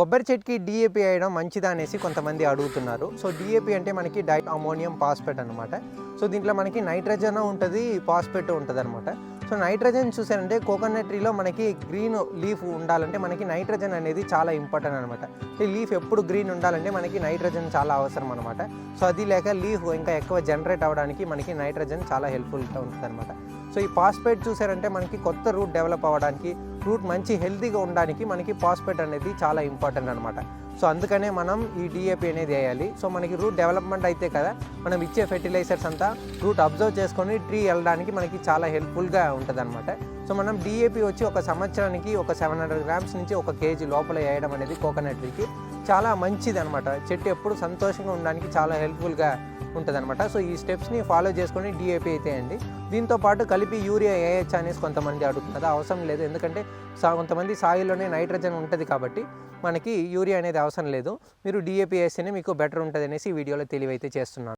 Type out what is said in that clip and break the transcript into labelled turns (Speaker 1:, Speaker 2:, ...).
Speaker 1: కొబ్బరి చెట్టుకి డిఏపి వేయడం మంచిదా అనేసి కొంతమంది అడుగుతున్నారు. సో డిఏపి అంటే మనకి డై అమోనియం ఫాస్ఫేట్ అనమాట. సో దీంట్లో మనకి నైట్రోజన్ ఉంటుంది, ఫాస్ఫేట్ ఉంటుంది అనమాట. సో నైట్రోజన్ చూసారంటే కోకోనట్ ట్రీలో మనకి గ్రీన్ లీఫ్ ఉండాలంటే మనకి నైట్రోజన్ అనేది చాలా ఇంపార్టెంట్ అనమాట. ఈ లీఫ్ ఎప్పుడు గ్రీన్ ఉండాలంటే మనకి నైట్రోజన్ చాలా అవసరం అనమాట. సో అది లేక లీఫ్ ఇంకా ఎక్కువ జనరేట్ అవ్వడానికి మనకి నైట్రోజన్ చాలా హెల్ప్ఫుల్గా ఉంటుంది అనమాట. సో ఈ ఫాస్ఫేట్ చూసారంటే మనకి కొత్త రూట్ డెవలప్ అవ్వడానికి, రూట్ మంచి హెల్తీగా ఉండడానికి మనకి ఫాస్ఫేట్ అనేది చాలా ఇంపార్టెంట్ అనమాట. సో అందుకనే మనం ఈ డిఏపి అనేది వేయాలి. సో మనకి రూట్ డెవలప్మెంట్ అయితే కదా మనం ఇచ్చే ఫెర్టిలైజర్స్ అంతా రూట్ అబ్జర్వ్ చేసుకొని ట్రీ వెళ్ళడానికి మనకి చాలా హెల్ప్ఫుల్గా ఉంటుంది అనమాట. సో మనం డిఏపి వచ్చి ఒక సంవత్సరానికి ఒక 700 గ్రామ్స్ నుంచి 1 kg లోపల వేయడం అనేది కోకోనట్ ట్రీకి చాలా మంచిది అనమాట. చెట్టు ఎప్పుడు సంతోషంగా ఉండడానికి చాలా హెల్ప్ఫుల్గా ఉంటుంది అనమాట. సో ఈ స్టెప్స్ని ఫాలో చేసుకొని డిఏపి అయితే అండి. దీంతో పాటు కలిపి యూరియా వేయచ్చా అనేసి కొంతమంది అడుగుతున్నారు. అవసరం లేదు, ఎందుకంటే కొంతమంది సాయిల్లోనే నైట్రోజన్ ఉంటుంది కాబట్టి మనకి యూరియా అనేది అవసరం లేదు. మీరు డిఏపి వేస్తేనే మీకు బెటర్ ఉంటుంది అనేసి ఈ వీడియోలో తెలివైతే చేస్తున్నాను.